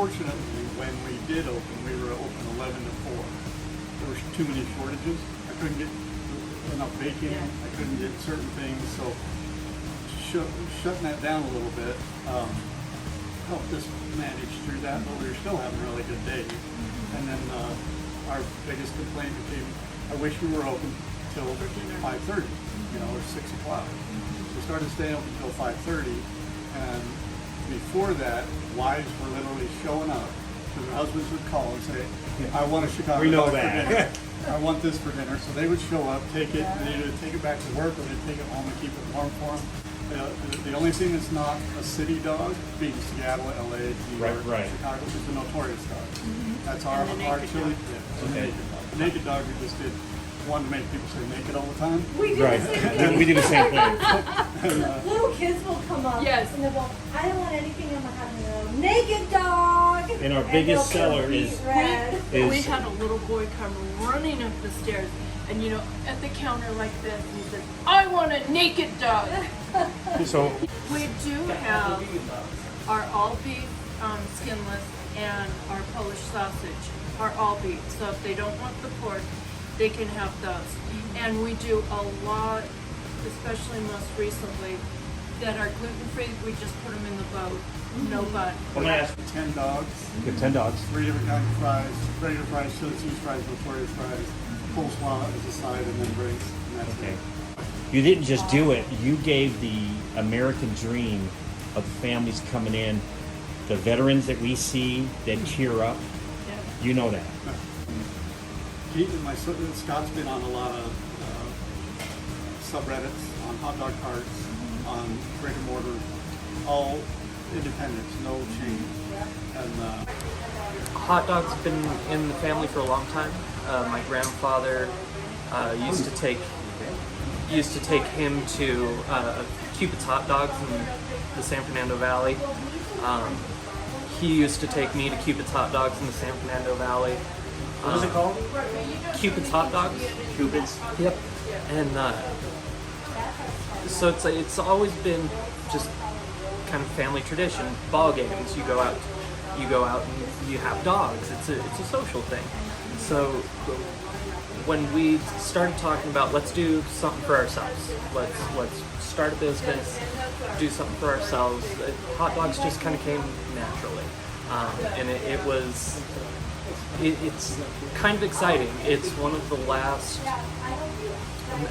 unfortunately, when we did open, we were open 11 to 4. There were too many shortages. I couldn't get enough bacon. I couldn't get certain things. So shutting that down a little bit helped us manage through that, but we were still having really good days. And then our biggest complaint became, I wish we were open till 5:30, or 6 o'clock. We started staying open until 5:30, and before that, wives were literally showing up because their husbands would call and say, I want a Chicago dog for dinner. I want this for dinner. So they would show up, take it, and they'd either take it back to work or they'd take it home and keep it warm for them. The only thing that's not a city dog, being Seattle, LA, New York, Chicago, is the notorious dog. That's our chili. The naked dog we just did one to make people say naked all the time. We do the same thing. We do the same thing. And, little kids will come up and they'll go, I don't want anything on my house. Naked dog! And our biggest seller is we had a little boy come running up the stairs and at the counter like this, and he said, I want a naked dog. So we do have our all beef skinless and our Polish sausage are all beef. So if they don't want the pork, they can have those. And we do a lot, especially most recently, that are gluten-free. We just put them in the boat, no bun. I'm gonna ask 10 dogs. you have 10 dogs. 3 different kinds of fries, regular fries, chili cheese fries, notorious fries, coleslaw as a side, and then drinks. And that's Okay. it. You didn't just do it. You gave the American dream of families coming in, the veterans that we see that cheer up. Yeah. You know that. My son Scott's been on a lot of subreddits, on hot dog carts, on brick and mortar, all independents, no chain. And hot dogs have been in the family for a long time. My grandfather used to take him to Cupid's Hot Dogs in the San Fernando Valley. He used to take me to Cupid's Hot Dogs in the San Fernando Valley. What is it called? Cupid's Hot Dogs. Cupid's. Yep. And so it's always been just kind of family tradition. Ball games, you go out and you have dogs. It's a social thing. So when we started talking about let's do something for ourselves, let's start a business, do something for ourselves, hot dogs just kind of came naturally, and it's kind of exciting. It's one of the last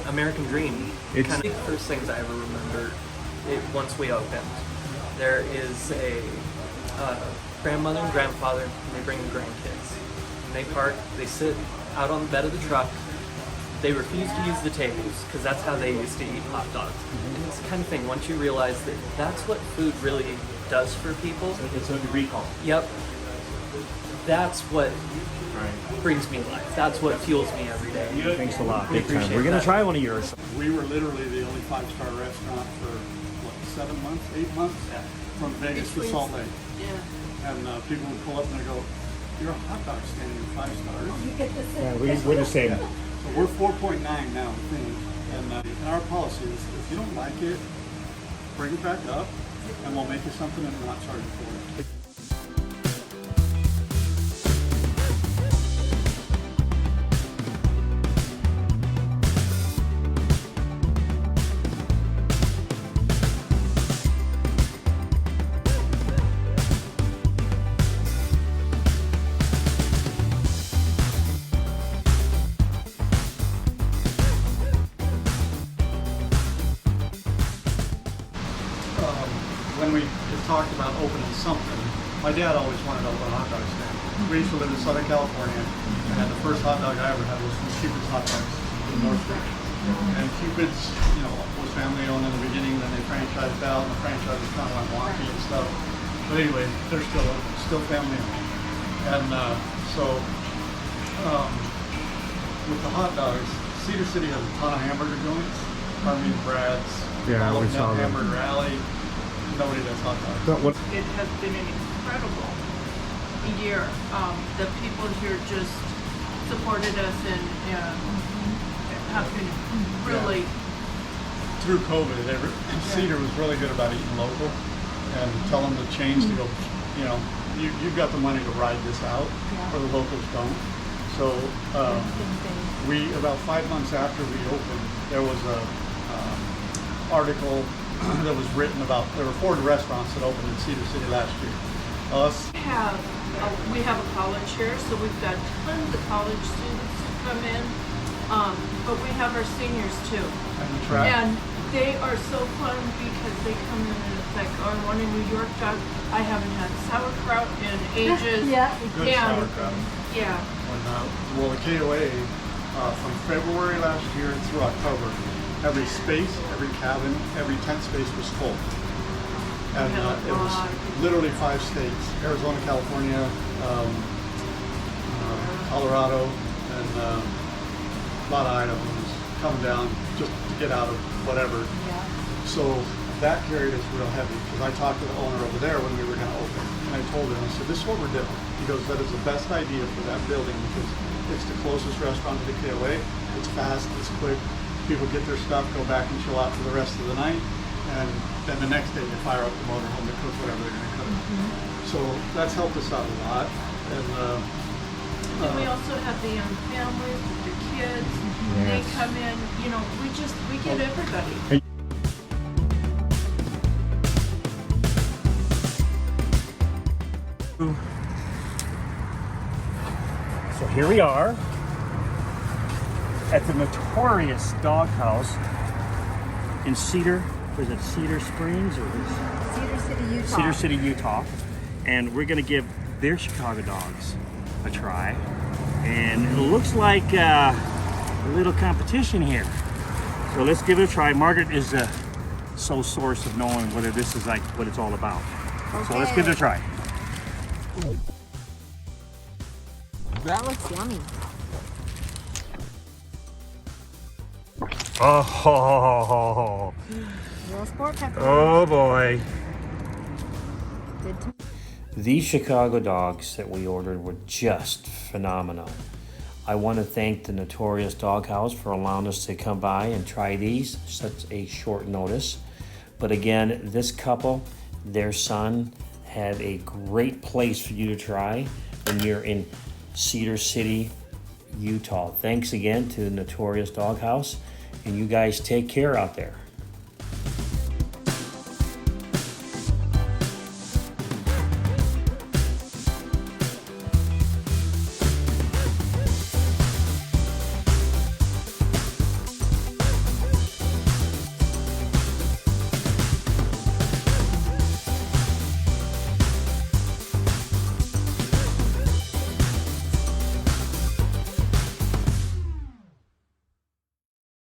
American dream kind of first things I ever remember. Once we opened, there is a grandmother and grandfather, and they bring the grandkids. And they park, they sit out on the bed of the truck. They refuse to use the tables because that's how they used to eat hot dogs. And it's the kind of thing, once you realize that that's what food really does for people. It's a recall. Yep. That's what brings me life. That's what fuels me every day. Thanks a lot. We Big time. appreciate We're gonna that. try one of yours. we were literally the only 5-star restaurant for, 7 months, 8 months? From Vegas to Salt Lake. Yeah. And people would pull up and they go, you're a hot dog stand, you're 5 stars. Yeah, we're the same. So we're 4.9 now, I think. And our policy is, if you don't like it, bring it back up, and we'll make you something and not charge you for it. When we just talked about opening something, my dad always wanted to open a hot dog stand. We used to live in Southern California, and the first hot dog I ever had was from Cupid's Hot Dogs in North Street. And Cupid's, was family owned in the beginning, then they franchised out, and the franchise was kind of like wonky and stuff. But anyway, they're still family owned. And with the hot dogs, Cedar City has a ton of hamburger joints. Brad's, all of them, Hamburger Alley. Nobody does hot dogs. It has been an incredible year. The people here just supported us and have been really... Through COVID, Cedar was really good about eating local and telling the chains to go, you've got the money to ride this out, or the locals don't. So we, about 5 months after we opened, there was a article that was written about, there were 4 restaurants that opened in Cedar City last year. Us. We have a college here, so we've got tons of college students who come in, but we have our seniors too. And the track. And they are so fun because they come in and it's like, oh, I want a New York dog. I haven't had sauerkraut in ages. Good sauerkraut. Yeah. Well, the KOA, from February last year through October, every space, every cabin, every tent space was full. And it was literally 5 states: Arizona, California, Colorado, and a lot of Idahos come down just to get out of whatever. So that carried us real heavy, because I talked to the owner over there when we were going to open, and I told him, I said, this is what we're doing. He goes, that is the best idea for that building, because it's the closest restaurant to the KOA. It's fast, it's quick. People get their stuff, go back and chill out for the rest of the night, and then the next day they fire up the motorhome to cook whatever they're going to cook. So that's helped us out a lot. And then we also have the young families with their kids. They come in, you know, we get everybody. So here we are at the notorious doghouse in Cedar. Was it Cedar Springs or Cedar City, Utah. Cedar City, Utah, and we're gonna give their Chicago dogs a try. And it looks like a little competition here. So let's give it a try. Margaret is the sole source of knowing whether this is like what it's all about. Okay. So let's give it a try. That looks yummy. Oh, Little sport pepper. oh boy. Good to These Chicago dogs that we ordered were just phenomenal. I want to thank the Notorious Doghouse for allowing us to come by and try these such a short notice. But again, this couple, their son, have a great place for you to try when you're in Cedar City, Utah. Thanks again to the Notorious Doghouse, and you guys take care out there.